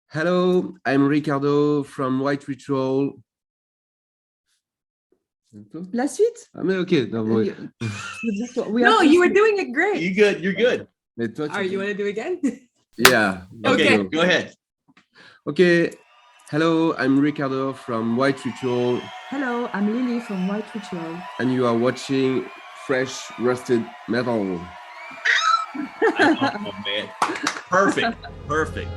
Hello, I'm Ricardo from White Ritual. La suite? Ah, mais ok. Non, No, you were doing it great. You good? You're good. mais toi, Are you want to do it again? Yeah. Okay, go. go ahead. Okay. Hello, I'm Ricardo from White Ritual. Hello, I'm Lily from White Ritual. And you are watching Fresh Roasted Metal. Oh, man. Perfect. Perfect.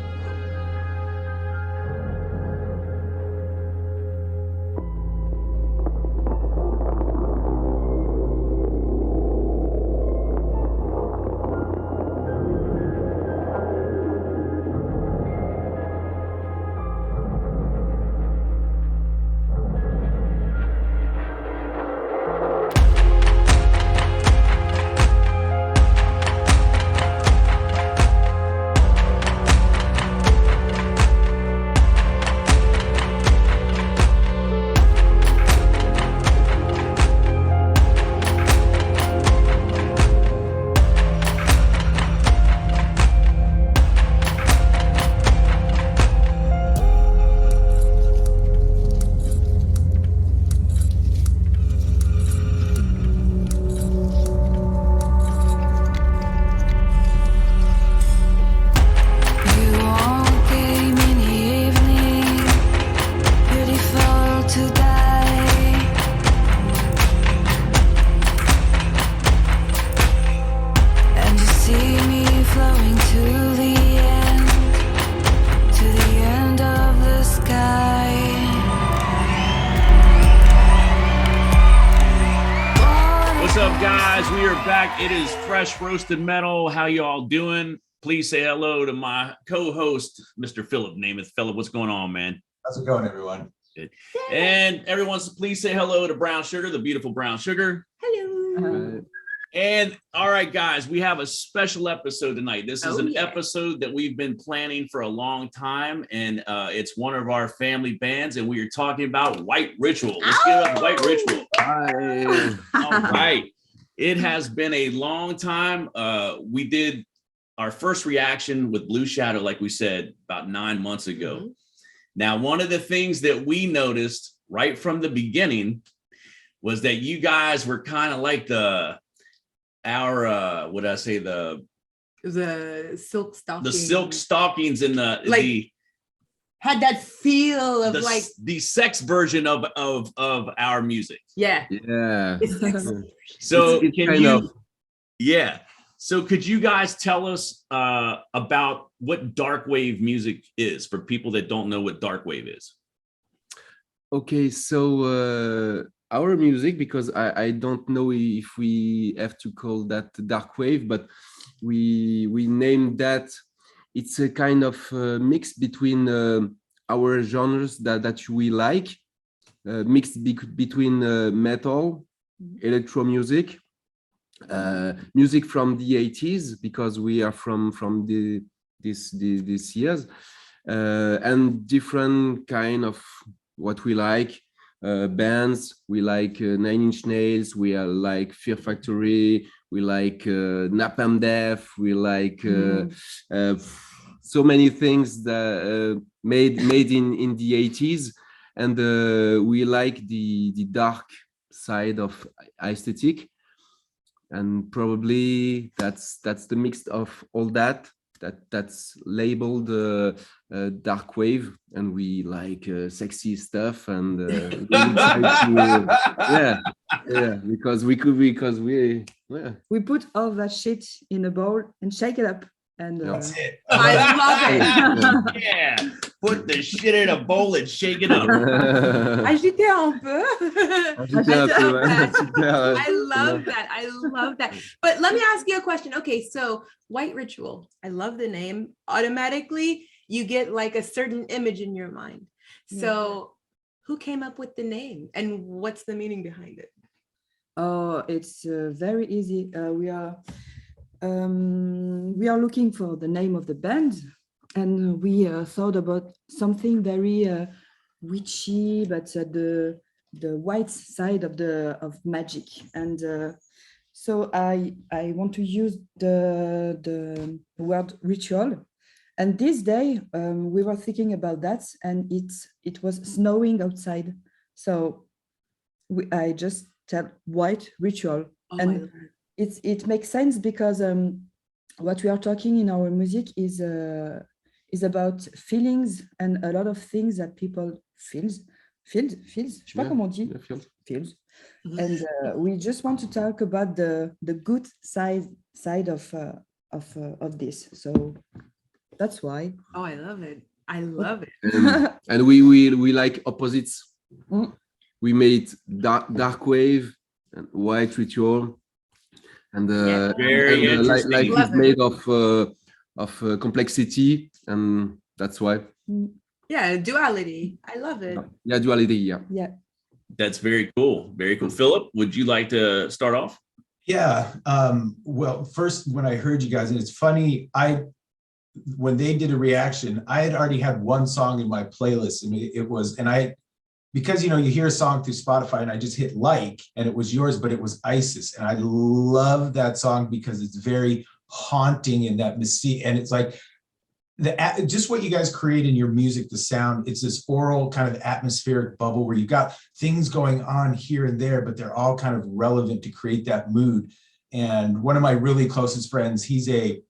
It is Fresh Roasted Metal. How you all doing? Please say hello to my co-host, Mr. Philip Namath. Philip, what's going on, man? How's it going, everyone? Good. And everyone, please say hello to Brown Sugar, the beautiful Brown Sugar. Hello. And all right, guys, we have a special episode tonight. This is an episode that we've been planning for a long time, and it's one of our family bands, and we are talking about White Ritual. Let's get up White Ritual. Hi. All right. It has been a long time. We did our first reaction with Blue Shadow, like we said, about 9 months ago. Mm-hmm. Now, one of the things that we noticed right from the beginning was that you guys were kind of like the silk stockings. The silk stockings and had that feel of the sex version of our music. Yeah. So So could you guys tell us about what dark wave music is for people that don't know what dark wave is? Okay, so our music, because I don't know if we have to call that dark wave, but we named that. It's a kind of mix between our genres that we like, mixed between metal, electro music, music from the 80s, because we are from these years, and different kind of what we like. Bands, we like Nine Inch Nails, we are like Fear Factory, we like Napalm Death, we like so many things that made in the 80s, and we like the dark side of aesthetic, and probably that's the mix of all that's labeled dark wave, and we like sexy stuff, and we try to, because we put all that shit in a bowl and shake it up, and that's it. I love it. Yeah, put the shit in a bowl and shake it up. Agiter un peu. I love that. But let me ask you a question. Okay, so White Ritual, I love the name. Automatically you get like a certain image in your mind. So who came up with the name, and what's the meaning behind it? Oh, it's very easy. We are looking for the name of the band, and we thought about something very witchy, but the white side of magic. And so I want to use the word ritual, And this day, we were thinking about that, and it was snowing outside. So I just tell white ritual, Oh, and it makes sense because what we are talking in our music is about feelings and a lot of things that people feels. Je sais pas comment on dit. Feels. And we just want to talk about the good side of this. So that's why. Oh, I love it. I love it. And we like opposites. Mm. We made dark wave and white ritual, and Very interesting. life is Love it. made of complexity, and that's why. Yeah, duality. I love it. Yeah, duality. Yeah. Yeah. That's very cool. Very cool. Philip, would you like to start off? Yeah. Well, first, when I heard you guys, and it's funny, when they did a reaction, I had already had one song in my playlist, and it was, because, you hear a song through Spotify, and I just hit like, and it was yours, but it was Isis. And I love that song because it's very haunting in that mystique. And it's like, just what you guys create in your music, the sound, it's this oral kind of atmospheric bubble where you've got things going on here and there, but they're all kind of relevant to create that mood. And one of my really closest friends, he's a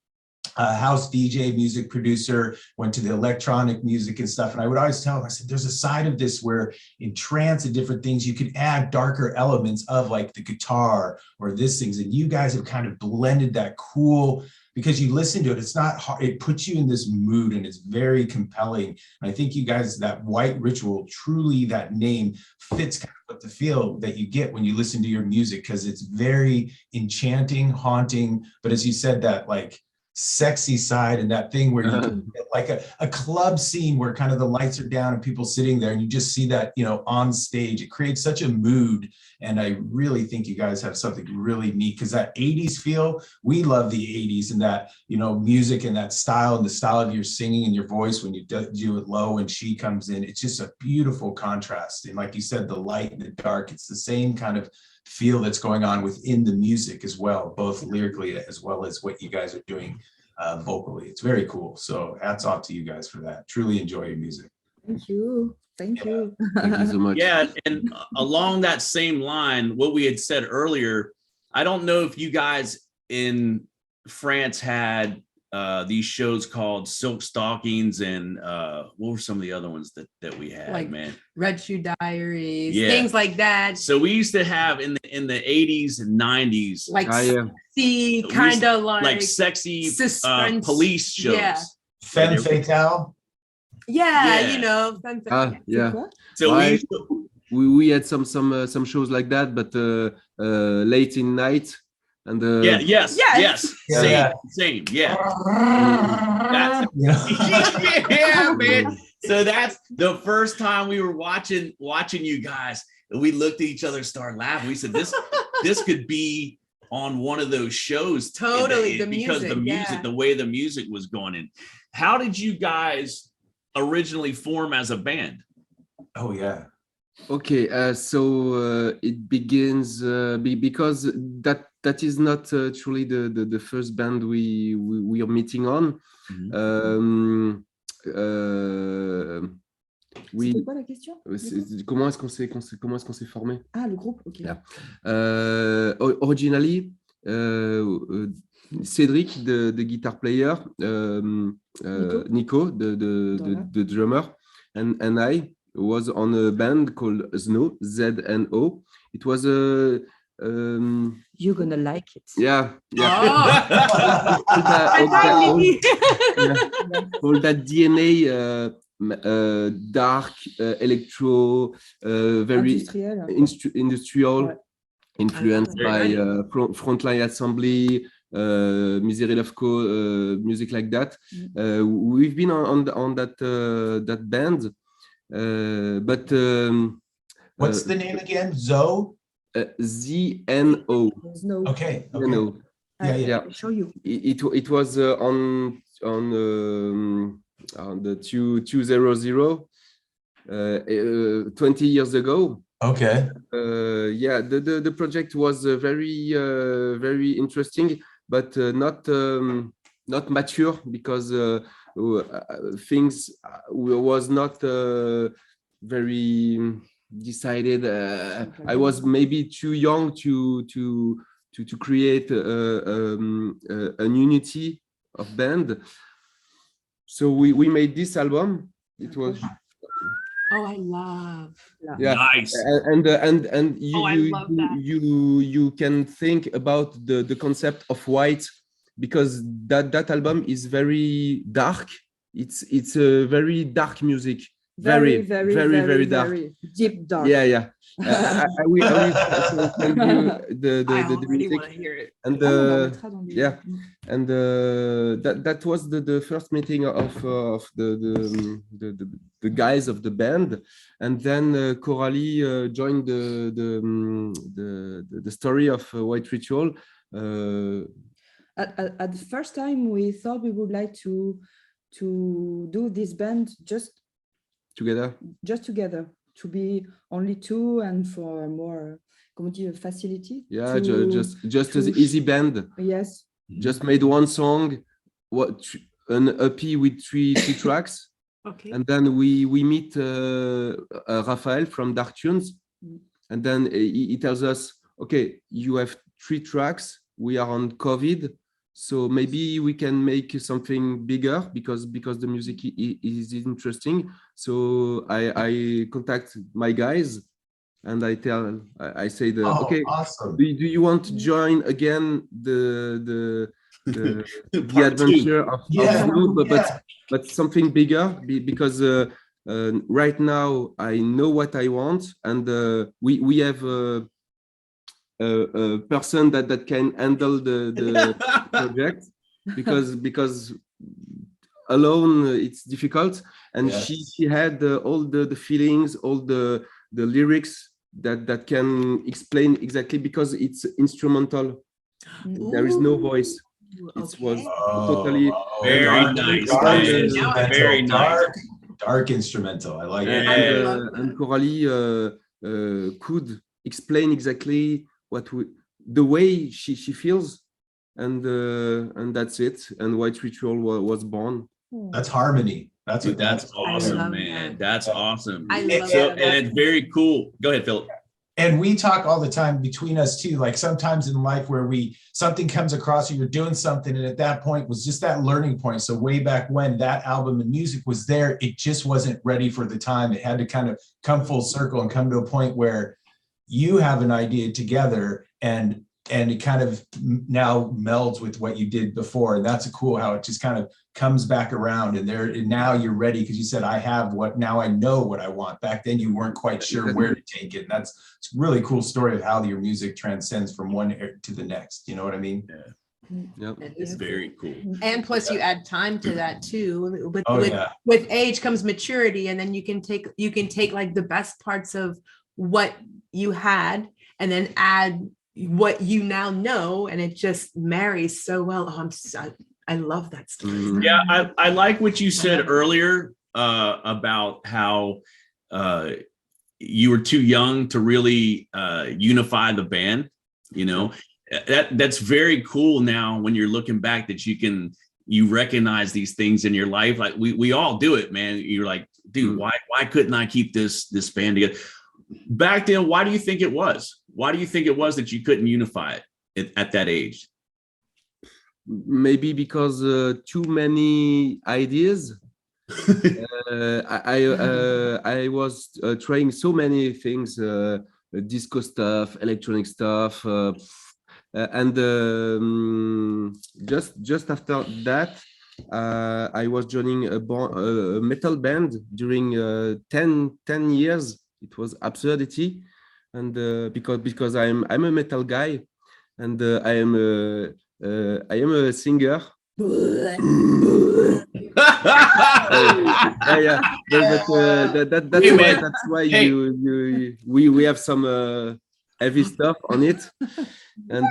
house DJ, music producer, went to the electronic music and stuff. And I would always tell him, I said, there's a side of this where in trance and different things, you can add darker elements of like the guitar or this things. And you guys have kind of blended that cool, because you listen to it, it's not hard, it puts you in this mood and it's very compelling. And I think you guys, that white ritual, truly that name fits kind of what the feel that you get when you listen to your music, because it's very enchanting, haunting. But as you said, that like sexy side and that thing where you can get like a club scene where kind of the lights are down and people sitting there and you just see that, on stage, it creates such a mood. And I really think you guys have something really neat, because that 80s feel, we love the 80s and that, music and that style and the style of your singing and your voice when you do it low and she comes in, it's just a beautiful contrast. And like you said, the light and the dark, it's the same kind of feel that's going on within the music as well, both lyrically as well as what you guys are doing vocally. It's very cool. So hats off to you guys for that. Truly enjoy your music. Thank you. Thank you. Thank you so much. Yeah, and along that same line, what we had said earlier, I don't know if you guys in France had these shows called Silk Stockings and what were some of the other ones that we had, Like man? Red Shoe Diaries, Yeah. things like that. So we used to have in the 80s and 90s Like yeah. see, kind of like sexy suspense. police shows. Yeah. Femme Fatale. Yeah. Yeah. So Why? we used to, We had some shows like that, but late in night, and Yes. Same, yeah. Yeah. Yeah, man. So that's the first time we were watching you guys, and we looked at each other and started laughing. We said, this could be on one of those shows. Totally, the because the music, yeah. the way the music was going in. How did you guys originally form as a band? Oh yeah. Okay, so it begins because that is not truly the first band we are meeting on. Oui. C'était quoi la question? Comment est-ce qu'on s'est formé? Ah, le groupe, ok. Yeah. Originally, Cédric, the guitar player, Nico, the drummer, and I was on a band called Zno, Z-N-O. It was a You're gonna like it. yeah. Oh. All that DNA, dark, electro, very industrial, influenced by Frontline Assembly, Misery Love Co, music like that. We've been on that band, but what's the name again? Zoe? Z-N-O. Okay. Zno. Yeah. I'll show you. It was on the 200 20 years ago. Okay. Yeah, the project was very interesting, but not mature, because things was not very decided. I was maybe too young to create an unity of band. So we made this album. It was Oh, I love. Nice. and Oh, I love that. you can think about the concept of white, because that album is very dark. It's a very dark music. Very dark. Deep dark. Yeah. I will send you the I already music. want to hear it. And yeah, and that was the first meeting of the guys of the band, and then Coralie joined the story of White Ritual. At the first time, we thought we would like to do this band just together, to be only two, and for more, comment dire, facility. Yeah, just an easy band. Yes. Just made one song, an EP with three tracks. Okay. And then we meet Raphael from Dark Tunes, and then he tells us, okay, you have 3 tracks. We are on COVID, so maybe we can make something bigger because the music is interesting. So I contact my guys, and I say okay, awesome. do you want to join again the adventure of Blue, but something bigger, because right now I know what I want, and we have a person that can handle the project, because alone it's difficult, and she had all the feelings, all the lyrics that can explain exactly, because it's instrumental. There is no voice. It was totally very nice. Very nice. Dark instrumental. I like it. And Coralie could explain exactly the way she feels, and that's it. And White Ritual was born. That's harmony. That's awesome, man. That's awesome. I love that. And it's very cool. Go ahead, Philip. And we talk all the time between us too, like sometimes in life where something comes across, or you're doing something, and at that point was just that learning point. So way back when that album and music was there, it just wasn't ready for the time. It had to kind of come full circle and come to a point where you have an idea together, and it kind of now melds with what you did before. And that's cool how it just kind of comes back around, and now you're ready, because you said, now I know what I want. Back then you weren't quite sure where to take it. And it's a really cool story of how your music transcends from one era to the next. You know what I mean? Yeah. It's very cool. And plus you add time to that too. With age comes maturity, and then you can take like the best parts of what you had and then add what you now know, and it just marries so well. I love that story. Yeah, I like what you said earlier about how you were too young to really unify the band. You know, that's very cool now when you're looking back, that you recognize these things in your life. Like we all do it, man. You're like, dude, why couldn't I keep this band together? Back then, why do you think it was? Why do you think it was that you couldn't unify it at that age? Maybe because too many ideas. I was trying so many things, disco stuff, electronic stuff, and just after that, I was joining a metal band during 10 years. It was absurdity, and because I'm a metal guy, and I am a singer. That's why we have some heavy stuff on it, and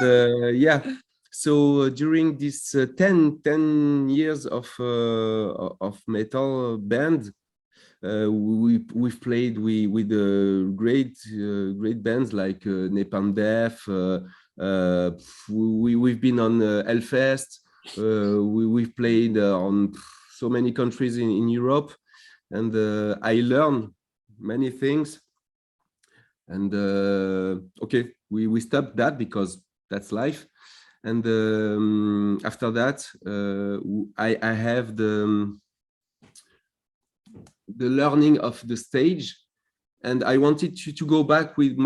so during this 10 years of metal band, we've played with great bands like Napalm Death. We've been on Hellfest. We've played on so many countries in Europe, and I learned many things. And okay, we stopped that because that's life. And after that, I have the learning of the stage, and I wanted to go back with Tes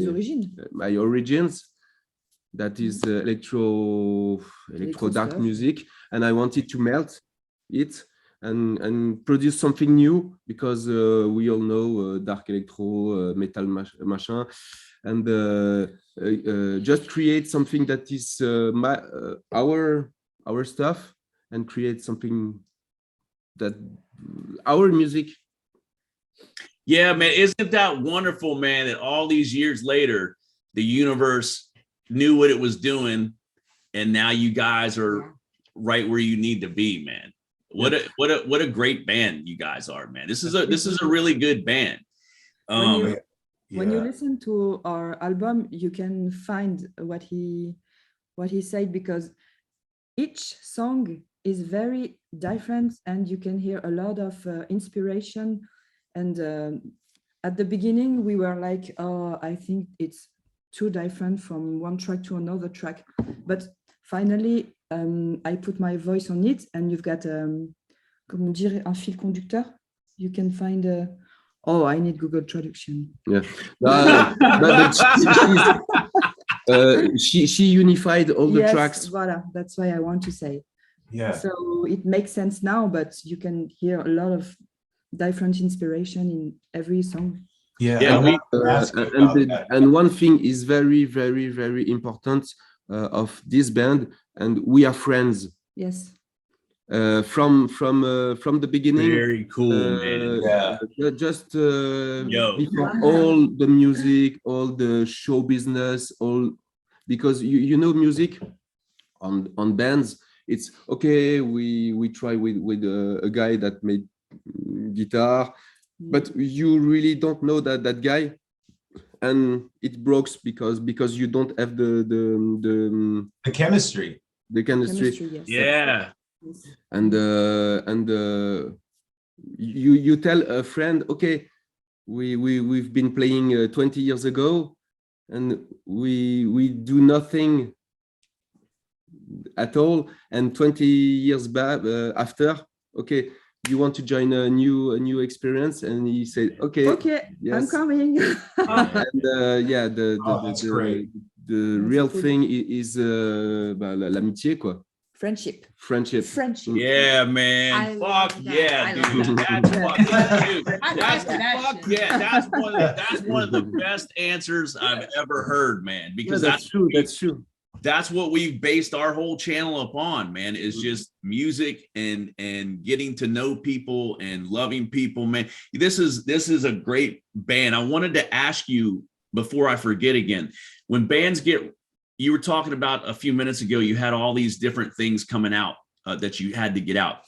origines. my origins, that is electro dark stuff. music, and I wanted to melt it and produce something new, because we all know dark electro, metal machin, and just create something that is our stuff, and create something that our music. Yeah, man, isn't that wonderful, man, that all these years later the universe knew what it was doing, and now you guys are right where you need to be, man. What a great band you guys are, man. This is a really good band. When you listen to our album, you can find what he said, because each song is very different, and you can hear a lot of inspiration. And at the beginning, we were like, oh, I think it's too different from one track to another track. But finally, I put my voice on it, and you've got, comment dire, un fil conducteur. You can find oh, I need Google traduction. Yeah, but she unified all the tracks. Voilà, that's why I want to say. Yeah. So it makes sense now, but you can hear a lot of different inspiration in every song. Yeah. And one thing is very, very, very important of this band, and we are friends. Yes. From the beginning. Very cool, man. Just before all the music, all the show business, because you know, music on bands, it's okay. We try with a guy that made guitar, but you really don't know that guy, and it breaks because you don't have the chemistry. The chemistry. Yes. Yeah. And you tell a friend, okay, we've been playing 20 years ago, and we do nothing at all, and 20 years back after, okay, you want to join a new experience, and he said, okay, yes, I'm coming. And yeah, that's great. the real thing is l'amitié, quoi. Friendship. Yeah, man. I Fuck love that. yeah, I dude. love That's fucking dude. I That's like that fuck shit. yeah. That's one of the best answers I've ever heard, man. Because that's true. That's true. That's what we've based our whole channel upon, man, is just music and getting to know people and loving people, man. This is a great band. I wanted to ask you before I forget again, when bands you were talking about a few minutes ago, you had all these different things coming out that you had to get out.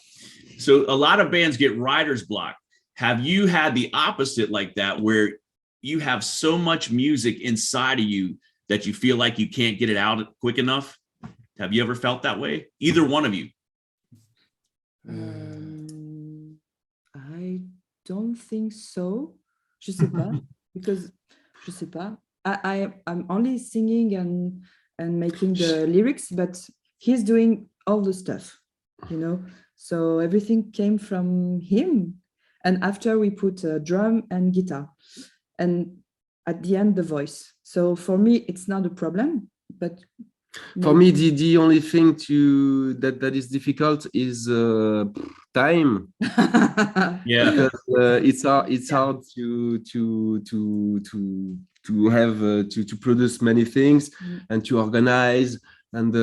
So a lot of bands get writer's block. Have you had the opposite like that, where you have so much music inside of you that you feel like you can't get it out quick enough? Have you ever felt that way? Either one of you? I don't think so. Je sais pas, because je sais pas. I'm only singing and making the lyrics, but he's doing all the stuff, you know. So everything came from him. And after we put a drum and guitar, and at the end the voice. So for me, it's not a problem. But for me, the only thing that is difficult is time. Yeah, because it's hard to have to produce many things and to organize, and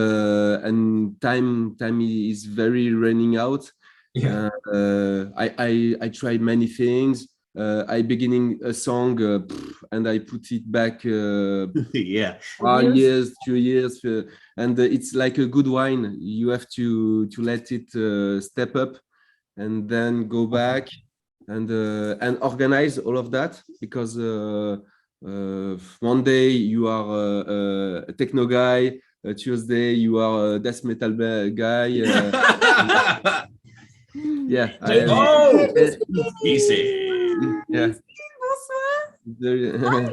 time is very running out. Yeah. I tried many things. I beginning a song and I put it back yeah, 1 year, 2 years, and it's like a good wine. You have to let it step up and then go back and organize all of that, because one day you are a techno guy, Tuesday you are a death metal guy. Yeah. Oh, easy. Yeah. Bonsoir.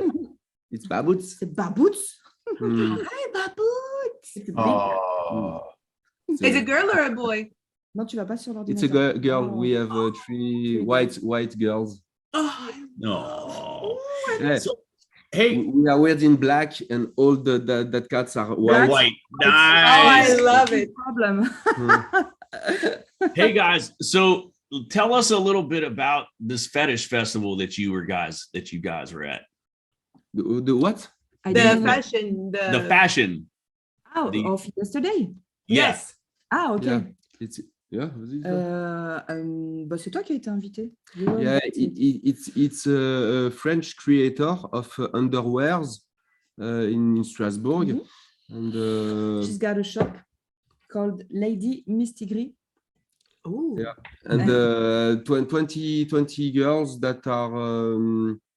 It's Baboots. C'est Baboots. Mm. Hi, Baboots. It's a big- Oh, It's Is a- a girl or a boy? Non, tu vas pas sur It's a l'ordinateur. girl. Oh. We have three white girls. Oh, No. Yeah. So, hey, We are wearing black, and all that cats are white. white. oh, I Nice. love it. Problem. Mm. Hey guys, so tell us a little bit about this fetish festival that you guys were at. The what? I The didn't know. fashion, The fashion. Oh, the- of yesterday. Yes. Ah, ok. Yeah. It's was it? Bah, c'est toi qui as été invité. You were Yeah, invited. it's a French creator of underwears in Strasbourg, Mhm. and She's got a shop called Lady Mistigris. Ooh. Yeah. and 20 girls that are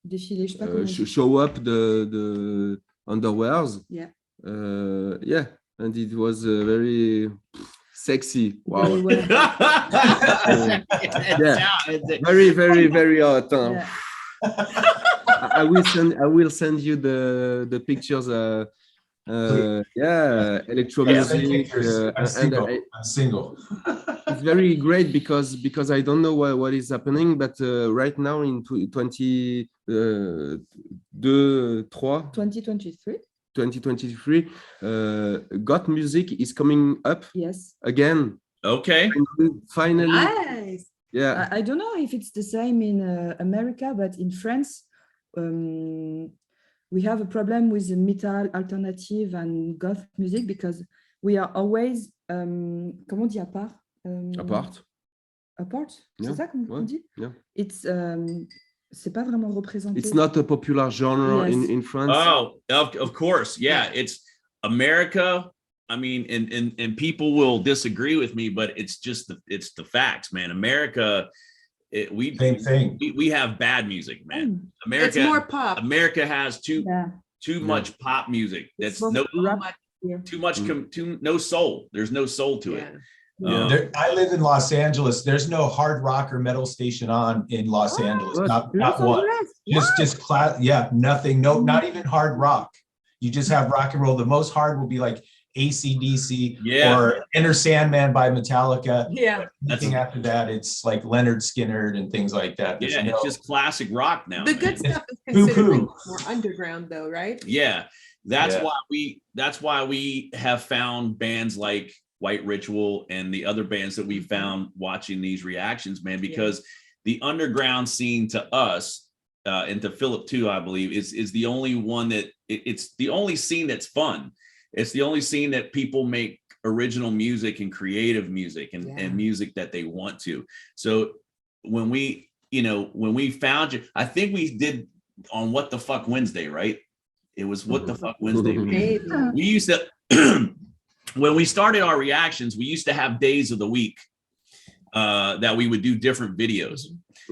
Défilé, je sais pas comment on dit. show up the underwears. Yeah. Yeah, and it was very sexy. Wow. Very well. Very hot. Huh? Yeah. I will send you the pictures. Yeah, electro yeah, send music. pictures. I'm And single. I'm single. it's very great because I don't know what is happening, but right now in 2023, goth music is coming up Yes. again. Okay. Finally. Nice. Yeah. I don't know if it's the same in America, but in France, we have a problem with the metal, alternative, and goth music because we are always, comment on dit à part? Apart. Apart? Yeah, C'est ça qu'on ouais, dit? yeah. It's, c'est pas vraiment représenté. It's not a popular genre Yes. in France. Oh, of course. Yeah, it's America. I mean, and people will disagree with me, but it's the facts, man. America, we Same thing. we have bad music, man. It's America, more pop. America has too Yeah. much pop music. That's It's no more rap here. too much no soul. There's no soul to it. Yeah. I live in Los Angeles. There's no hard rock or metal station on in Los Angeles. what? Not Los one. Angeles. Just class. Yeah, nothing. No, not even hard rock. You just have rock and roll. The most hard will be like AC/DC Yeah. or Enter Sandman by Metallica. Yeah. Anything after that, it's like Leonard Skinner and things like that. There's Yeah, no- it's just classic rock now. The man. good stuff is poo-poo. considered like more underground, though, right? Yeah, that's Yeah. why we have found bands like White Ritual and the other bands that we found watching these reactions, man, because the underground scene to us and to Philip too, I believe, is the only one that it's the only scene that's fun. It's the only scene that people make original music and creative music and music that they want to. So when we found you, I think we did on What the Fuck Wednesday, right? It was What the Fuck Wednesday. Maybe. We used to when we started our reactions, we used to have days of the week that we would do different videos.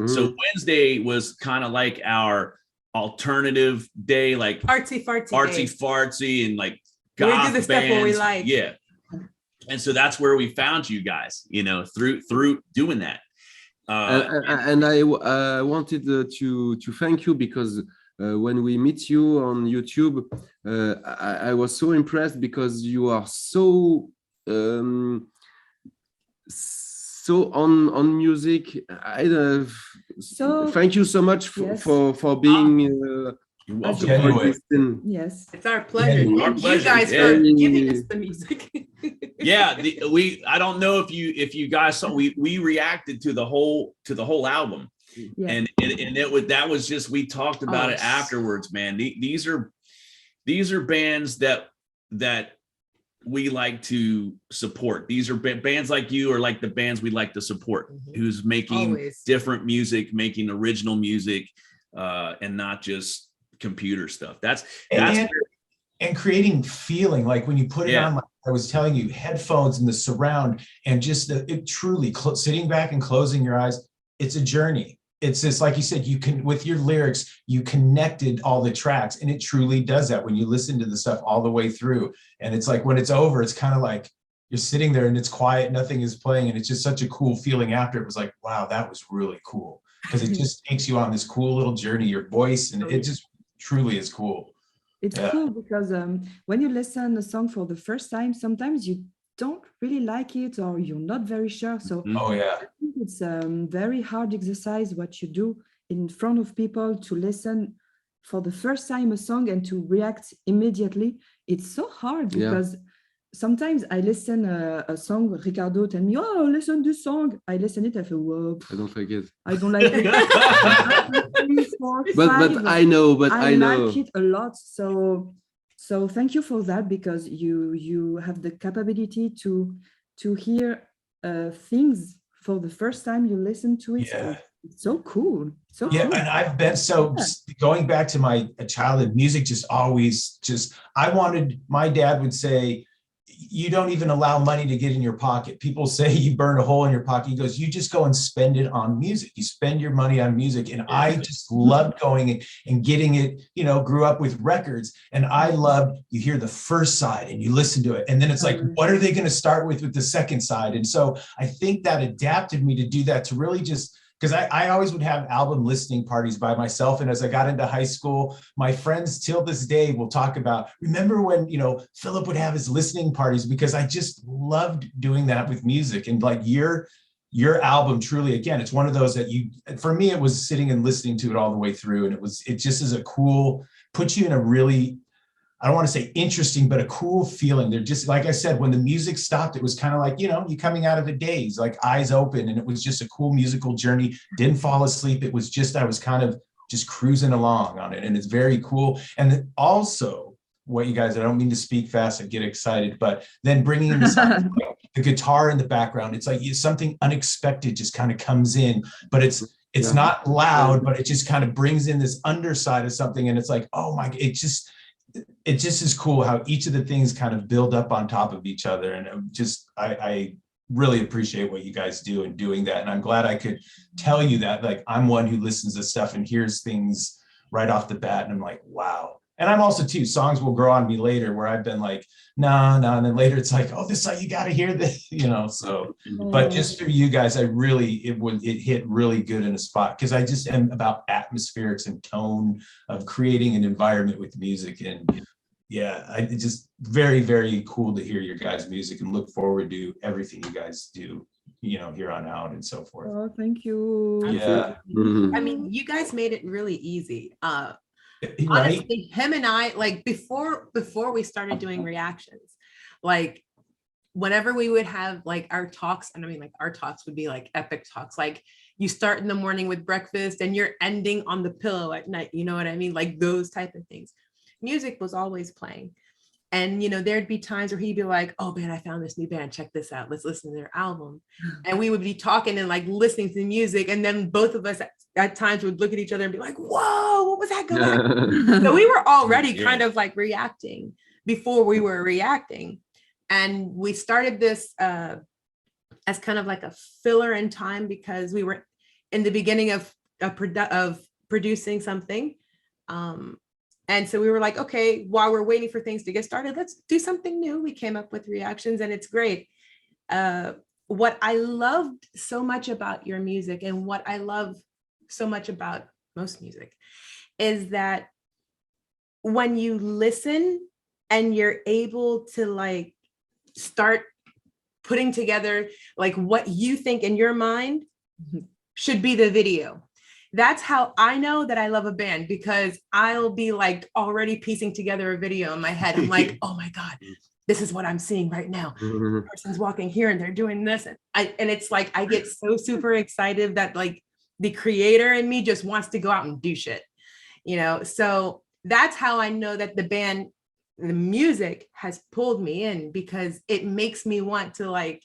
So Wednesday was kind of like our alternative day, like Artsy fartsy and like We do goth the stuff when we bands. like. Yeah. And so that's where we found you guys, through doing that. And I wanted to thank you because when we meet you on YouTube, I was so impressed because you are so on music. Thank you so much for being. You're welcome. Genuine. Yes. It's our pleasure. Yeah, our Thank pleasure. you guys Yeah. for giving us the music. Yeah, I don't know if you guys saw, we reacted to the whole album. Yeah. And that was just, we talked about it afterwards, man. These are bands that we like to support. These are bands like you, or like the bands we like to support, who's making different music, making original music, and not just computer stuff. That's and creating feeling, like when you put it on, like I was telling you, headphones and the surround, and just it truly sitting back and closing your eyes. It's a journey. it's just like you said, you can, with your lyrics, you connected all the tracks, and it truly does that when you listen to the stuff all the way through. And it's like when it's over, it's kind of like you're sitting there and it's quiet, nothing is playing, and it's just such a cool feeling after. It was like, wow, that was really cool, because it just takes you on this cool little journey, your voice, and it just truly is cool. It's cool because when you listen a song for the first time, sometimes you don't really like it, or you're not very sure. So Oh yeah, I think it's very hard exercise what you do in front of people, to listen for the first time a song and to react immediately. It's so hard because sometimes I listen a song, Ricardo tell me, oh, listen this song. I listen it, I feel, whoa, I don't like it. I don't like it. 3, 4, But 5, I know, but I know. like it a lot. So thank you for that, because you have the capability to hear things for the first time you listen to it. Yeah. It's so cool. So yeah, cool. and I've been going back to my childhood, music just always I wanted, my dad would say, you don't even allow money to get in your pocket. People say you burn a hole in your pocket. He goes, you just go and spend it on music. You spend your money on music. And I just loved going and getting it, grew up with records. And I loved, you hear the first side and you listen to it. And then it's like, what are they going to start with the second side? And so I think that adapted me to do that, to really just, because I always would have album listening parties by myself. And as I got into high school, my friends till this day will talk about, remember when, Philip would have his listening parties, because I just loved doing that with music. And like your album, truly, again, it's one of those that for me, it was sitting and listening to it all the way through. And it just is puts you in a really, I don't want to say interesting, but a cool feeling. They're just, like I said, when the music stopped, it was kind of like, you coming out of a daze, like eyes open. And it was just a cool musical journey. Didn't fall asleep. It was just, I was kind of just cruising along on it. And it's very cool. And also what you guys, I don't mean to speak fast and get excited, but then bringing in the guitar in the background, it's like something unexpected just kind of comes in, but it's not loud, but it just kind of brings in this underside of something. And it's like, oh my, it just is cool how each of the things kind of build up on top of each other. And I really appreciate what you guys do in doing that. And I'm glad I could tell you that, like, I'm one who listens to stuff and hears things right off the bat. And I'm like, wow. And I'm also too, songs will grow on me later where I've been like, no. And then later it's like, oh, this song, you got to hear this, so, but just for you guys, it hit really good in a spot. Cause I just am about atmospherics and tone of creating an environment with music. And yeah, it's just very, very cool to hear your guys' music, and look forward to everything you guys do, here on out and so forth. Oh, thank you. Yeah. I mean, you guys made it really easy. Right? Honestly, him and I, like before we started doing reactions, like whenever we would have like our talks, and I mean, like our talks would be like epic talks, like you start in the morning with breakfast and you're ending on the pillow at night, you know what I mean? Like those type of things. Music was always playing. And, there'd be times where he'd be like, oh man, I found this new band, check this out, let's listen to their album. And we would be talking and like listening to the music. And then both of us at times would look at each other and be like, whoa, what was that going on? So we were already kind of like reacting before we were reacting. And we started this as kind of like a filler in time, because we were in the beginning of producing something. And so we were like, okay, while we're waiting for things to get started, let's do something new. We came up with reactions, and it's great. What I loved so much about your music, and what I love so much about most music, is that when you listen and you're able to like start putting together like what you think in your mind should be the video. That's how I know that I love a band, because I'll be like already piecing together a video in my head. I'm like, oh my God, this is what I'm seeing right now. The person's walking here and they're doing this. And it's like, I get so super excited that like the creator in me just wants to go out and do shit, So that's how I know that the music has pulled me in, because it makes me want to like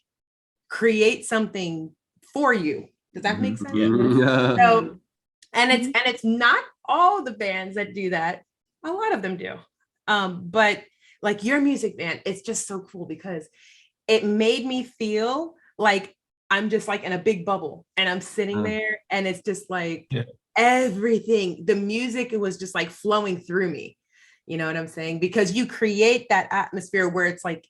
create something for you. Does that make sense? Yeah. So, and it's not all the bands that do that. A lot of them do. But like your music, man, it's just so cool, because it made me feel like I'm just like in a big bubble and I'm sitting there and it's just like Yeah. everything, the music, it was just like flowing through me. You know what I'm saying? Because you create that atmosphere where it's like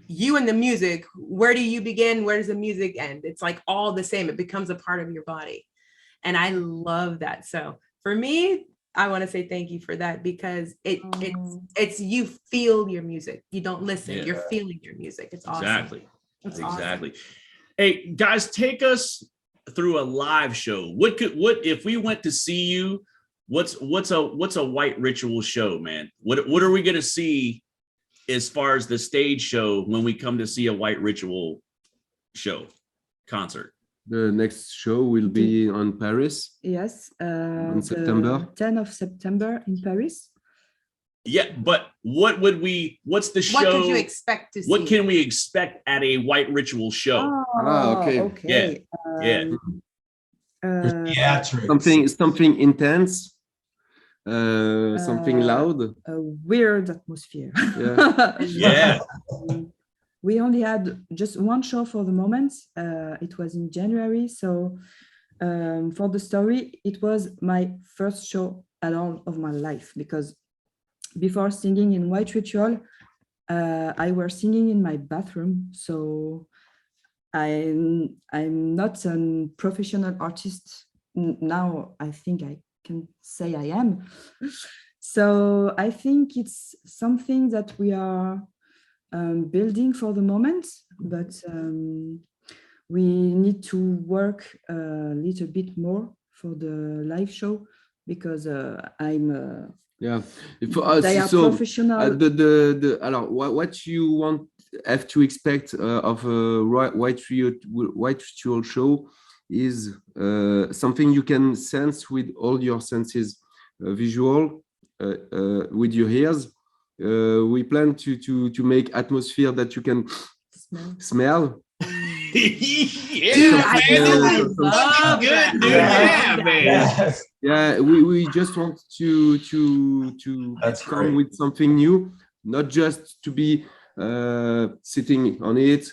you and the music, where do you begin? Where does the music end? It's like all the same. It becomes a part of your body. And I love that. So for me, I want to say thank you for that, because it's you feel your music. You don't listen, Yeah. you're feeling your music. It's awesome. Exactly. It's Exactly. Hey guys, take us through a live show. What if we went to see you? What's a White Ritual show, man? What are we gonna see as far as the stage show when we come to see a White Ritual show concert? The next show will be on Paris. Yes, On September. 10th of September in Paris. Yeah, but what's the show? What could you expect to see? What can we expect at a White Ritual show? Okay. Yeah. Theatrics. Something intense, something loud. A weird atmosphere. Yeah. Yeah. We only had just one show for the moment. It was in January. So for the story, it was my first show at all of my life, because before singing in White Ritual, I was singing in my bathroom. So I'm not a professional artist. Now I think I can say I am. So I think it's something that we are building for the moment, but we need to work a little bit more for the live show, because I'm Yeah. For us, they are so professional. alors, what you have to expect of a White Ritual show is something you can sense with all your senses, visual, with your ears. We plan to make atmosphere that you can smell. Yeah, Dude, man, I this is love good, that. dude. Yeah, man. Yes. Yeah, we just want to That's come great. with something new, not just to be sitting on it,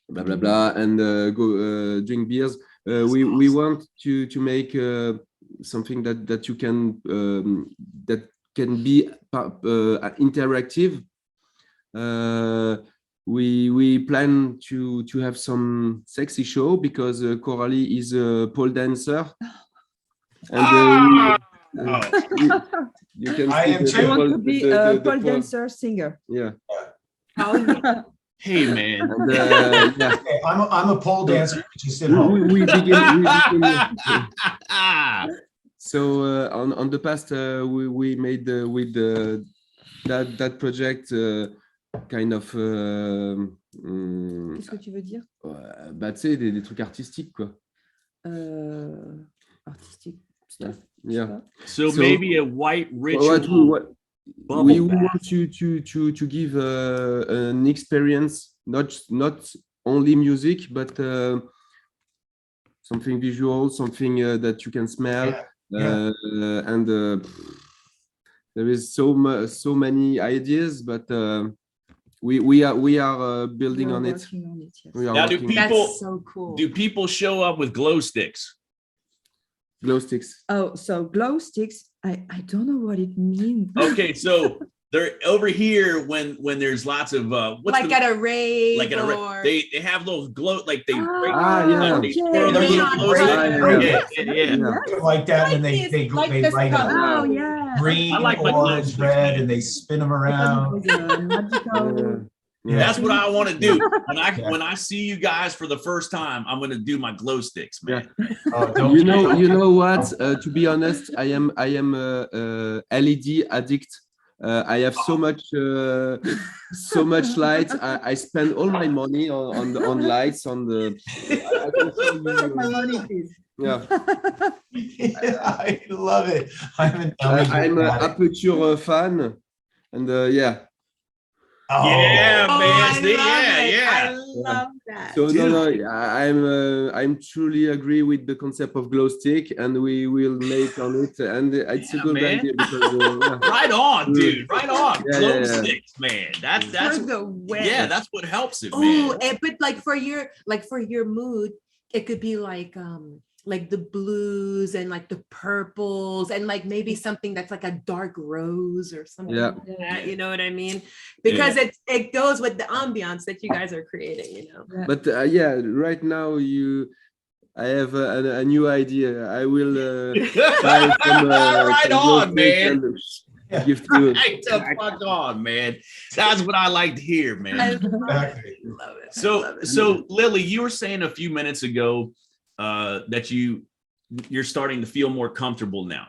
blah blah blah, and go drink beers. We want to make something that you can that can be interactive. We plan to have some sexy show, because Coralie is a pole dancer, and you can I am see too. I want to be a pole pole. dancer singer. Yeah, Oh, yeah. Hey, man. and yeah. Okay, I'm a pole dancer just at home. We begin. So on the past, we made with that project kind of Qu'est-ce que tu veux dire? bah tu sais, des trucs artistiques, quoi. Artistic stuff. Yeah. So So, maybe a White Ritual what bubble we bath. want to give an experience, not only music, but something visual, something that you can smell. Yeah. And there is so many ideas, but we are building on it. Working on it, yes. We are Now, do working on people That's so cool. do people show up with glow sticks? glow sticks. Oh, so glow sticks. I don't know what it means. Okay, so they're over here when there's lots of what's Like the, at a rave, like at a or they have those glow, like they break yeah. they Okay. swirl their Yeah. little glow sticks. Yeah. Yeah. Like that, and Like they this, like they this light up color. Oh yeah. green, I like my glow orange, sticks, red, man. and they spin them I thought around. it was a magical. Yeah. That's what I want to do. Yeah. When I see you guys for the first time, I'm gonna do my glow sticks, man. Oh, don't You know what? To be honest, I am a LED addict. I have so much light. I spend all my money on lights on the. I can show you, Take my money, please. yeah, I love it. I'm an I'm an Aperture fan, and yeah. Yeah, Oh, man. I See, love yeah, it. yeah. I love that. So no, Dude. I'm truly agree with the concept of glow stick, and we will make on it, and it's a Yeah, good man. idea because Right on, Mm. dude. Right on. Yeah, Glow yeah, yeah. sticks, man. That's For the win. yeah, that's what helps it, Oh, man. but like for your mood, it could be like the blues and like the purples and like maybe something that's like a dark rose or something Yeah. like that. You know what I mean? Because it goes with the ambiance that you guys are creating. You know. Yeah. But yeah, right now I have a new idea. I will buy some, Right some glow on, stick man. and give to you. Right the fuck on, man. That's what I like to hear, I man. love it. Exactly. I love it. I So, love it. so Lily, you were saying a few minutes ago that you're starting to feel more comfortable now.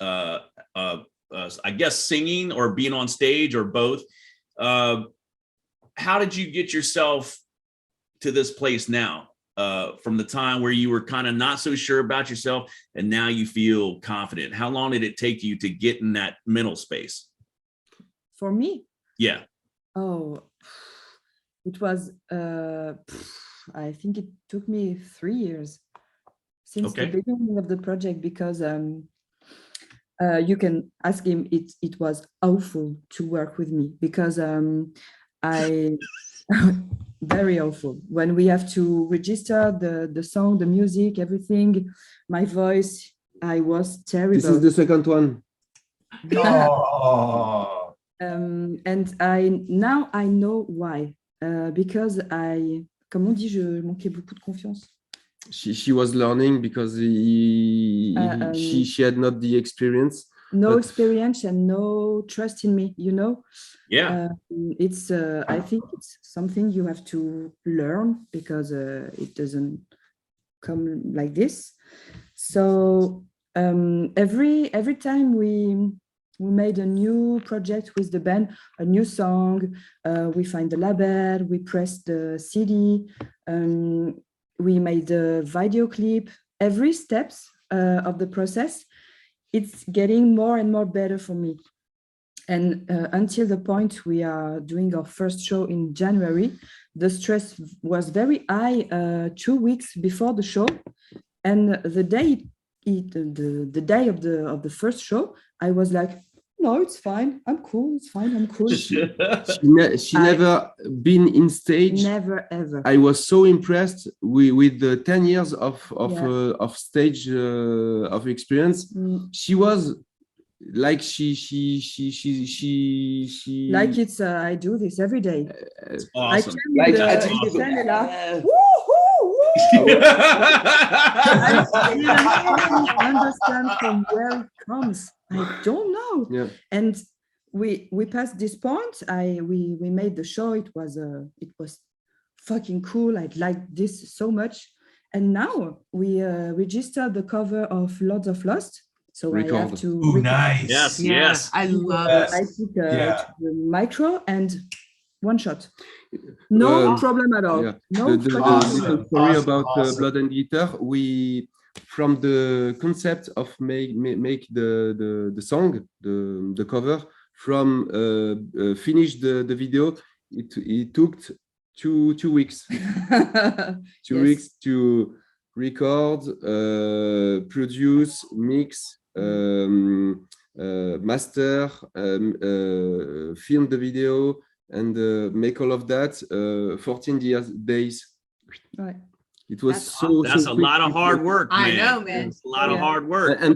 I guess singing or being on stage or both. How did you get yourself to this place now? From the time where you were kind of not so sure about yourself and now you feel confident. How long did it take you to get in that mental space? For me, Yeah. oh, it was, I think it took me 3 years since the Okay. beginning of the project, because you can ask him, it was awful to work with me, because I very awful when we have to register the song, the music, everything. My voice, I was terrible. This is the second one. Oh, And now I know why. Because comme on dit, je manquais beaucoup de confiance. She was learning because she had not the experience. No But- experience and no trust in me, you know. Yeah. It's I think it's something you have to learn, because it doesn't come like this. So every time we made a new project with the band, a new song, we find the label, we press the CD, we made the video clip. Every steps of the process, it's getting more and more better for me. And until the point we are doing our first show in January, the stress was very high 2 weeks before the show. And the day of the first show, I was like, no, it's fine. I'm cool. It's fine. I'm cool. She never been in stage. Never ever. I was so impressed with the 10 years of stage of experience. She was like she like it's I do this every day. It's I awesome. came Like, with that's the awesome. scène là. Yeah. I didn't understand from where it comes. I don't know. Yeah. And we passed this point. We made the show. It was fucking cool. I liked this so much. And now we registered the cover of Lords of Lost. So I have to. ooh, nice. Yes, Yeah, yes. I love Yes. it. I took Yeah. the micro and one shot. No problem at all. Yeah. No The problem. Awesome. little story Awesome, about awesome. Blood and Glitter, we from the concept of make the song, the cover, from finish the video, it took two weeks. 2 Yes. weeks to record, produce, mix, master, film the video, and make all of that 14 days. Right. It was That's so a quick. lot of hard work, I man. know, man. It's a lot of Yeah. hard work. And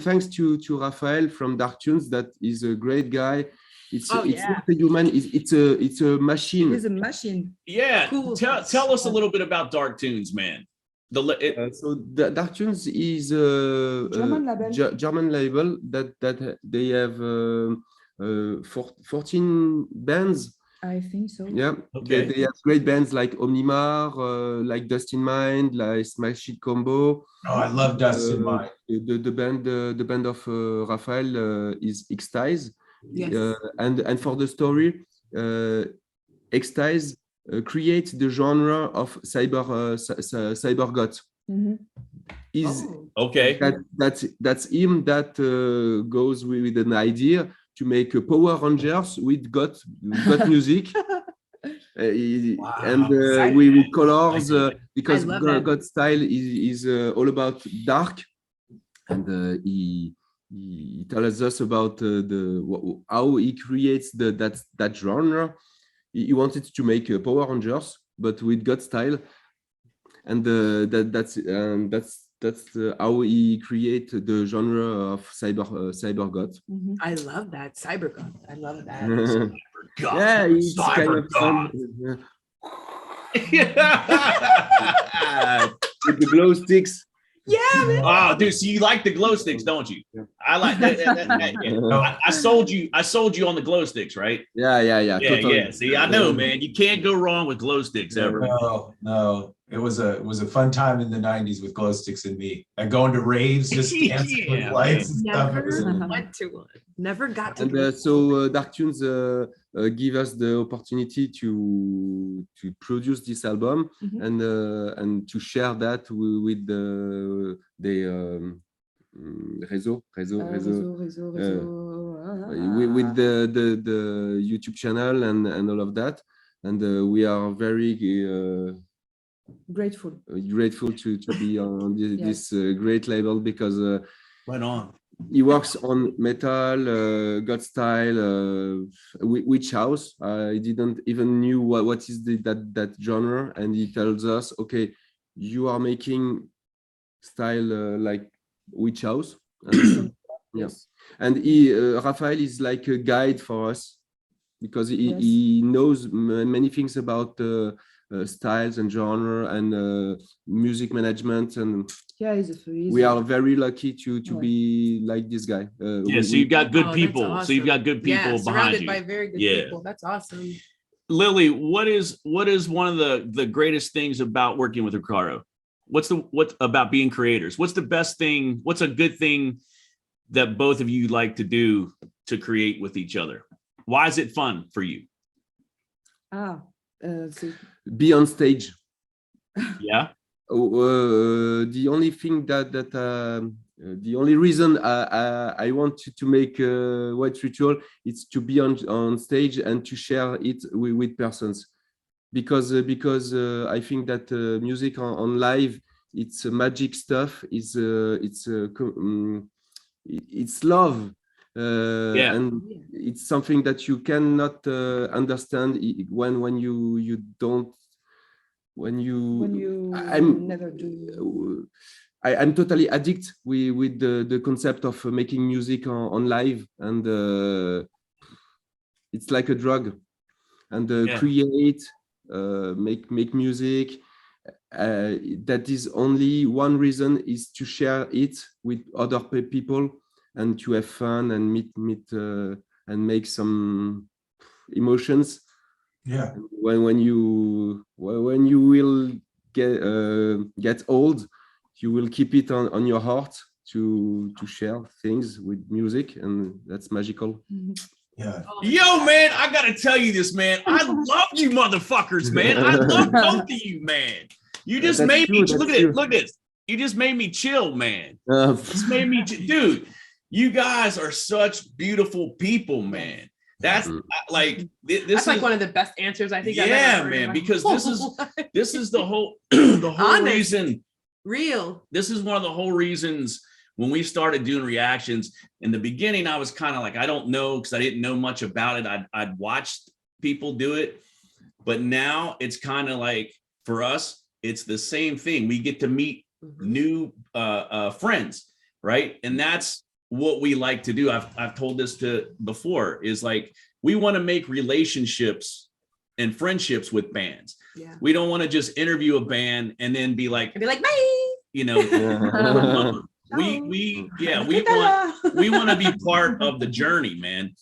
thanks to Raphael from Dark Tunes, that is a great guy. It's Oh, it's yeah. not a human. It's a machine. It is a machine. Yeah. Cool. Tell us a little bit about Dark Tunes, man. So the Dark Tunes is German label. German label that they have 14 bands. I think so. Yeah, Okay. they have great bands like Omnimar, like Dust in Mind, like Smash It Combo. Oh, I love Dust in Mind. The band of Raphael is X-Ties. Yes. And for the story, X-Ties create the genre of cyber goth. Mhm. Is Oh. Okay. that's him that goes with an idea to make Power Rangers with got music. And with colors because God style is all about dark, and he tells us about how he creates that genre. He wanted to make Power Rangers, but with God style, and that's how he create the genre of cyber god. I love that cyber god. I love that. Yeah, it's kind of fun. With the glow sticks. Yeah, man. Oh, dude, so you like the glow sticks, don't you? I like that. Yeah. I sold you on the glow sticks, right? Yeah. Totally. Yeah. See, I know, man. You can't go wrong with glow sticks ever. No. It was a fun time in the 90s with glow sticks and me. And going to raves, just dancing with lights and stuff. Never went to one. Never got to. And so Dark Tunes give us the opportunity to produce this album and to share that with the réseau. With the YouTube channel and all of that. And we are very grateful to be on this great label, because right on. He works on metal, God style, witch house. I didn't even knew what is that genre, and he tells us, okay, you are making style like witch house. And, yes, and Raphael is like a guide for us, because he knows many things about styles and genre and music management, and we are very lucky to be like this guy. So you've got good people. Awesome. So you've got good people behind surrounded you. By very good people. That's awesome. Lily, what is one of the greatest things about working with Ricardo? What about being creators? What's the best thing? What's a good thing that both of you like to do to create with each other? Why is it fun for you? Be on stage. Yeah. The only thing the only reason I want to make White Ritual is to be on stage and to share it with persons, because I think that music on live, it's magic stuff. It's love. And it's something that you cannot understand when you don't. Never do. I'm totally addicted with the concept of making music on live, and it's like a drug. And create, make music. That is only one reason, is to share it with other people and to have fun and meet and make some emotions. Yeah. When you will get old, you will keep it on your heart to share things with music, and that's magical. Yeah. Yo, man, I gotta tell you this, man. I love you motherfuckers, man. I love both of you, man. You just made me look at it. Look at this. You just made me chill, man. Just made me, dude. You guys are such beautiful people, man. That's like that's like one of the best answers I think. Yeah, man, because this is the whole reason. Real. This is one of the whole reasons when we started doing reactions. In the beginning, I was kind of like, I don't know, because I didn't know much about it. I'd watched people do it, but now it's kind of like, for us, it's the same thing. We get to meet new friends, right? And that's what we like to do. I've told this before, is like, we want to make relationships and friendships with bands. Yeah. We don't want to just interview a band and then be like bye, you know. we want to be part of the journey, man.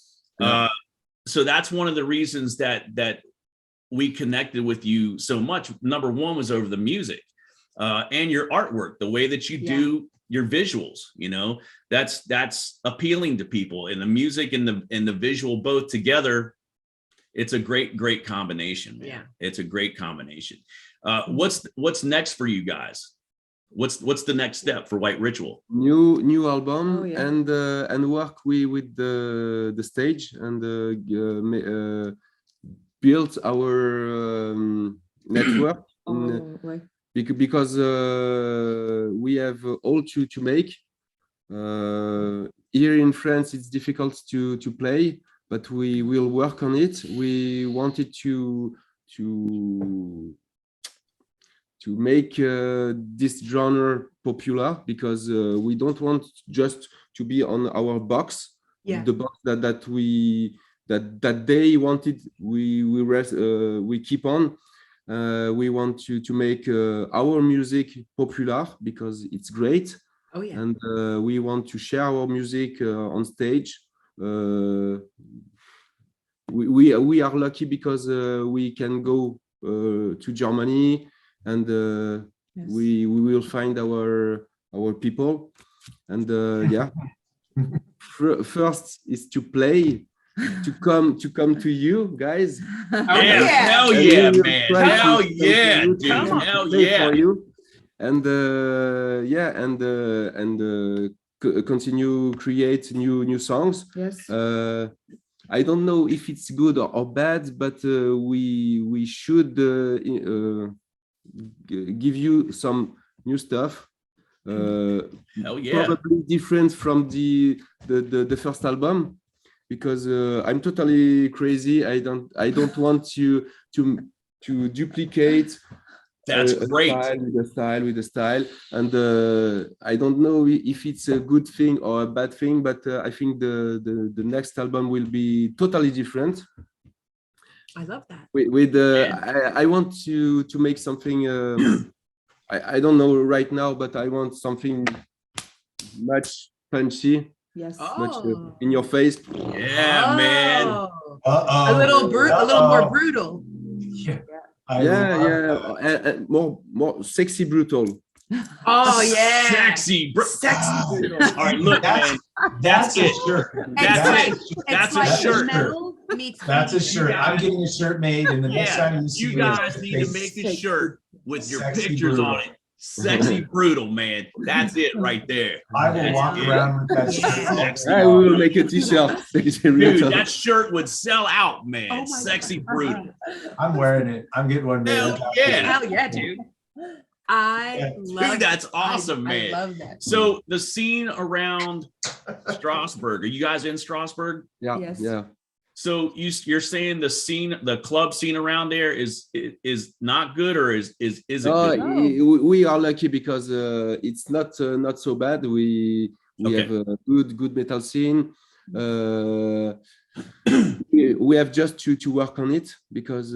So that's one of the reasons that we connected with you so much. Number one was over the music and your artwork, the way that you do your visuals, you know, that's appealing to people, and the music and the visual both together. It's a great combination, man. Yeah. It's a great combination. What's next for you guys? What's the next step for White Ritual? New album. Oh, yeah. And work with the stage and build our network Ouais. because we have all to make. Here in France, it's difficult to play, but we will work on it. We wanted to make this genre popular because we don't want just to be on our box, Yeah. the box that they wanted. We keep on. We want to make our music popular because it's great. Oh yeah. And we want to share our music on stage. We are lucky because we can go to Germany and Yes. we will find our people. And yeah, first is to play, to come to you guys. Yeah, yeah. hell And yeah, we will man. try to Hell come to yeah, you dude. Come on. Hell play yeah. for you. And yeah, and continue create new songs. Yes. I don't know if it's good or bad, but we should give you some new stuff. Hell yeah. Probably different from the first album, because I'm totally crazy. I don't want you to duplicate. That's great. With a style, and I don't know if it's a good thing or a bad thing, but I think the next album will be totally different. I love that. With I want to make something. I don't know right now, but I want something much punchy, Yes. much Oh. in your face. Yeah, man. A little more brutal. Yeah. More sexy, brutal. Oh yeah. Sexy, bro. Sexy Oh. brutal. All right, look, man. That's a it. shirt. That's It's it. like, That's it's a like shirt. metal meets That's a meat. shirt. guys- I'm getting a shirt made, and the next Yeah, time you see you me, guys need to say make a Sexy. shirt with your Sexy pictures brutal. on it. Sexy brutal, man. That's it right there. I will That's walk it. around with that shirt. Yeah. Sexy. I will make a t-shirt. Sexy, Dude, brutal. that shirt would sell out, man. Oh my Sexy God. brutal. I'm wearing it. I'm getting one made. Hell yeah. Hell yeah, dude. I love Dude, that's awesome, man. I love that. So the scene around Strasbourg, are you guys in Strasbourg? Yeah, Yes. yeah. So you're saying the scene, the club scene around there is not good, or is it No, good? we are lucky because it's not so bad. We Okay. have a good metal scene. We have just to work on it because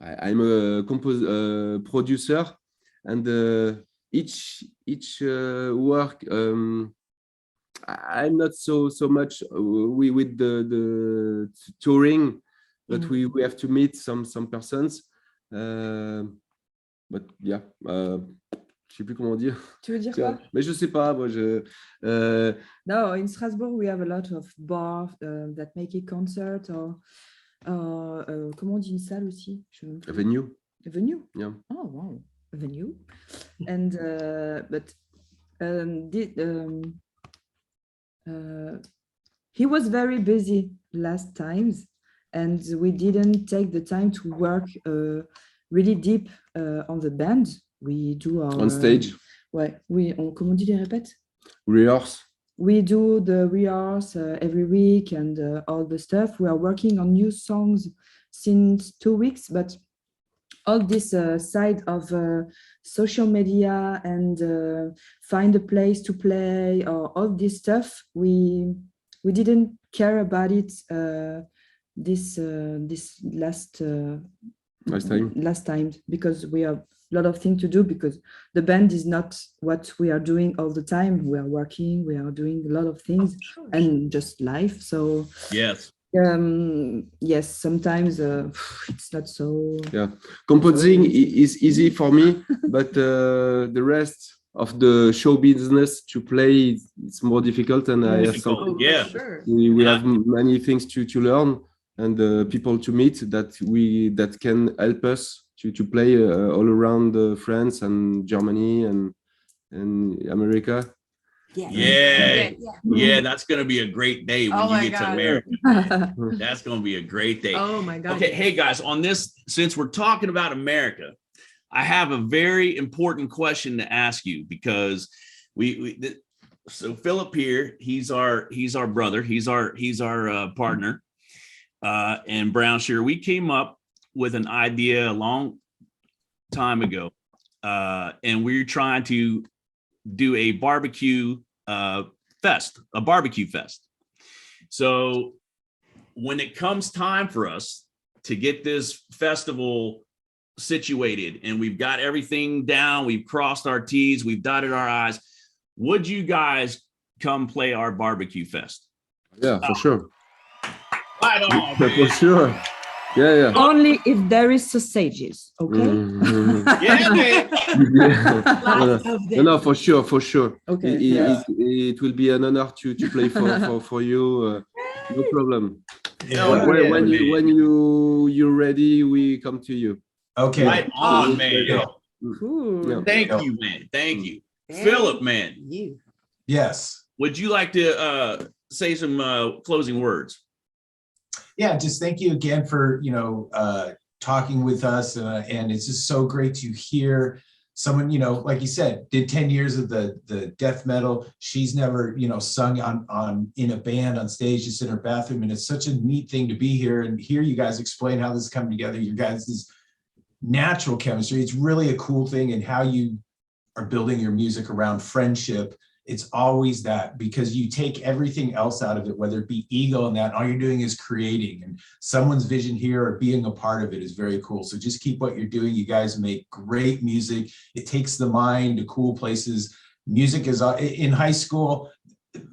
I'm a producer, and each work I'm not so much with the touring, but we have to meet some persons. But yeah, je sais plus comment dire. Tu veux dire quoi? Mais je sais pas, moi No, in Strasbourg we have a lot of bars that make a concert or comment on dit une salle aussi? a venue. A venue? Yeah. Oh wow, a venue. And but he was very busy last times, and we didn't take the time to work really deep on the band. We do our On stage. Ouais, comment on dit les répètes? Rehearse. We do the rehearse every week and all the stuff. We are working on new songs since 2 weeks, but all this side of social media and find a place to play or all this stuff, we didn't care about it this last time, because we have a lot of things to do, because the band is not what we are doing all the time. We are working, we are doing a lot of things and just life. So Yes. yes, sometimes it's not so. Yeah, composing is easy for me, but the rest of the show business to play, it's more difficult, and I have Difficult, some. yeah. Sure. We have many things to learn and people to meet that can help us to play all around France and Germany and America. Yeah, that's gonna be a great day when Oh you my get to God. America. That's gonna be a great day. Oh my God. Okay, hey guys, on this, since we're talking about America, I have a very important question to ask you, because so Philip here, he's our brother, he's our partner, and Brown Shear. We came up with an idea a long time ago, and we're trying to do a barbecue fest. So when it comes time for us to get this festival situated and we've got everything down, we've crossed our T's, we've dotted our I's, would you guys come play our barbecue fest? Yeah, for sure. Right on, For man. sure. Yeah. Only if there is sausages, okay? Yeah, man. No, for sure. Okay. It will be an honor to play for you. No problem. Yeah. When you're ready, we come to you. Okay. Right on, man. Cool. Yeah. Thank you, man. Thank you. Philip, man, You. Yes. would you like to say some closing words? Yeah, just thank you again for, talking with us. And it's just so great to hear someone, like you said, did 10 years of the death metal. She's never, sung on in a band on stage, just in her bathroom. And it's such a neat thing to be here and hear you guys explain how this is coming together. You guys' natural chemistry. It's really a cool thing, and how you are building your music around friendship. It's always that, because you take everything else out of it, whether it be ego and that, all you're doing is creating, and someone's vision here or being a part of it is very cool. So just keep what you're doing. You guys make great music. It takes the mind to cool places. Music is in high school.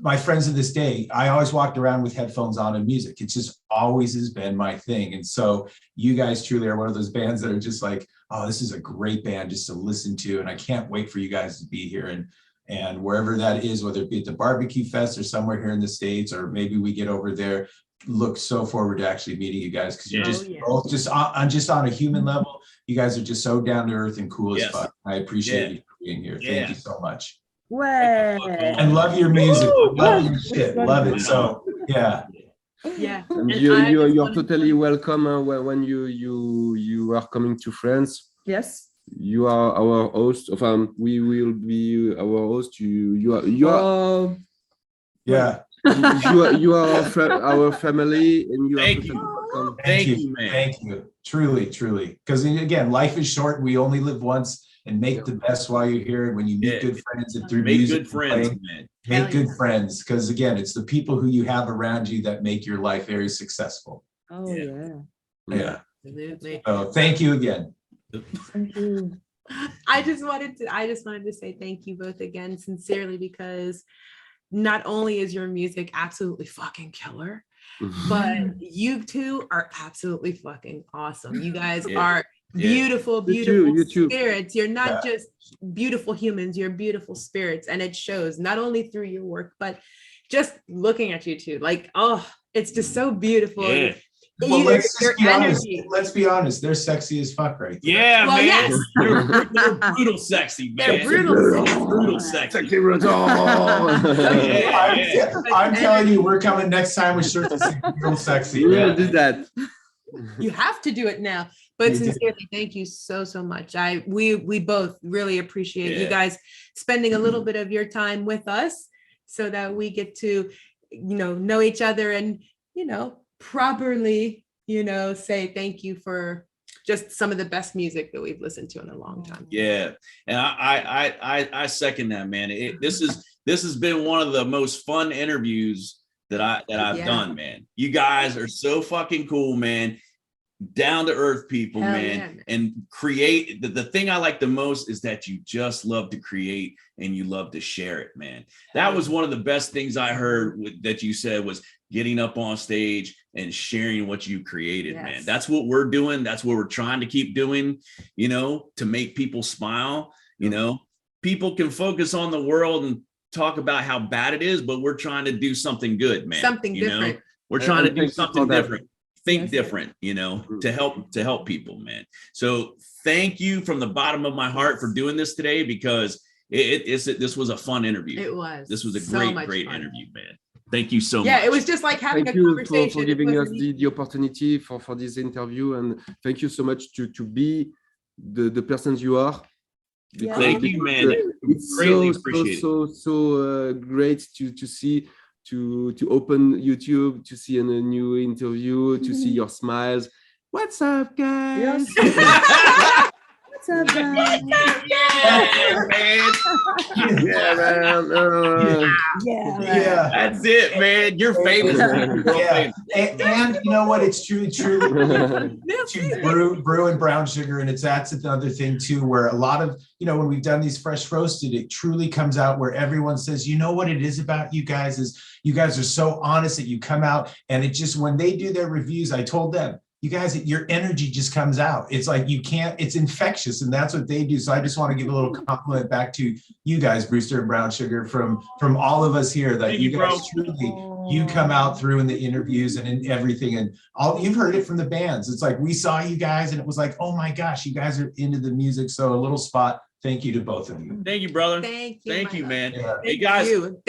My friends of this day, I always walked around with headphones on and music. It just always has been my thing. And so you guys truly are one of those bands that are just like, oh, this is a great band just to listen to. And I can't wait for you guys to be here. And wherever that is, whether it be at the barbecue fest or somewhere here in the States, or maybe we get over there, look so forward to actually meeting you guys, because you're both just on a human level. You guys are just so down to earth and cool as fuck. I appreciate you being here. Thank you so much. Well, And love your music. Love your shit. Love it. So yeah. And you're totally welcome when you are coming to France. yes. You are our host. We will be our host. You are Yeah. you are our family, and you are Thank totally welcome. Thank you, man. Thank you. Truly. Because again, life is short. We only live once, and make the best while you're here. And when you meet good friends and through Make music, good friends, playing, man. make good friends. Because again, it's the people who you have around you that make your life very successful. Oh yeah. Yeah. Absolutely. So thank you again. Thank you. I just wanted to say thank you both again, sincerely, because not only is your music absolutely fucking killer, but you two are absolutely fucking awesome. You guys are beautiful You too. spirits. You're not just beautiful humans, you're beautiful spirits, and it shows not only through your work, but just looking at you two. Like, oh, it's just so beautiful. Yeah. Well, let's be honest. They're sexy as fuck, right? Yeah, Well, man. yes. They're brutal sexy, man. They're brutal sexy. I'm telling you, we're coming next time with shirts that say brutal sexy. We will do that. You have to do it now. But sincerely, thank you so much. We both really appreciate you guys spending a little bit of your time with us, so that we get to, know each other and, properly, say thank you for just some of the best music that we've listened to in a long time. Yeah, and I second that, man. This has been one of the most fun interviews that I've done, man. You guys are so fucking cool, man. Down to earth people, man. And create. The thing I like the most is that you just love to create and you love to share it, man. That was one of the best things I heard that you said, was getting up on stage and sharing what you created, man. That's what we're doing. That's what we're trying to keep doing, to make people smile. People can focus on the world and talk about how bad it is, but we're trying to do something good, man. Something different. We're trying to do something different. Think different, to help people, man. So thank you from the bottom of my heart for doing this today, because this was a fun interview. It was. This was a so great much fun. interview, man. Thank you so much. Yeah, it was just like having Thank a you conversation. for It giving us wasn't the opportunity for this interview, and thank you so much to be the persons you are. Yeah. Thank you, man. It's Greatly so appreciate it. so great to see, to open YouTube, to see a new interview, to see your smiles. What's up, guys? Yes. What's up, guys? Yeah, man. Yeah, man. Yeah. That's it, man. You're famous. You're Yeah. famous. And you know what? It's truly No, to brew and brown sugar. And that's another thing too, where a lot of, when we've done these fresh roasted, it truly comes out where everyone says, you know what it is about you guys is you guys are so honest that you come out, and it just, when they do their reviews, I told them, you guys, your energy just comes out. It's like it's infectious, and that's what they do. So I just want to give a little compliment back to you guys, Brewster and Brown Sugar, from all of us here, that Thank you you, guys bro. truly, you come out through in the interviews and in everything, and you've heard it from the bands. It's like we saw you guys and it was like, oh my gosh, you guys are into the music. So a little spot. Thank you to both of you. Thank you, brother. Thank you. Thank my you, love. man. Yeah. Hey guys, Thank you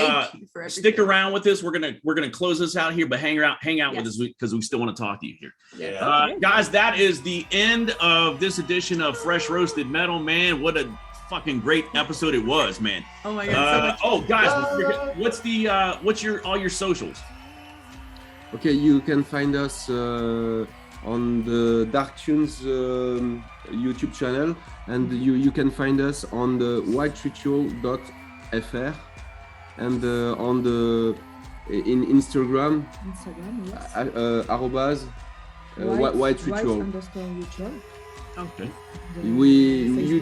for everything. stick around with us. We're gonna close this out here, but hang out with Yes. us because we still want to talk to you here. Yeah. Guys, that is the end of this edition of Fresh Roasted Metal, man. What a fucking great episode it was, man. Oh my god. So much Guys, what's all your socials? Okay, you can find us on the Dark Tunes YouTube channel, and you can find us on the whiteritual.fr, and on in Instagram, Yes. arrobas white ritual. _ritual. Okay. You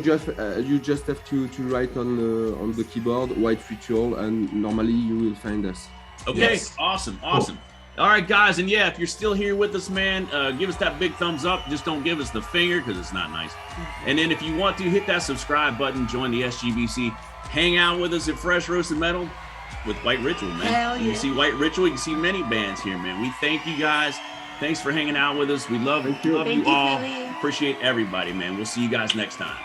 just have to write on the keyboard white ritual, and normally you will find us. Okay. Yes. Awesome. All right, guys, and yeah, if you're still here with us, man, give us that big thumbs up. Just don't give us the finger, because it's not nice. And then if you want to, hit that subscribe button, join the SGBC, hang out with us at Fresh Roasted Metal with White Ritual, man. Hell You yeah. see White Ritual, you can see many bands here, man. We thank you guys. Thanks for hanging out with us. We love Thank you. you Thank you, all. Philly. Appreciate everybody, man. We'll see you guys next time.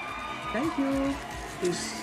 Thank you. Peace.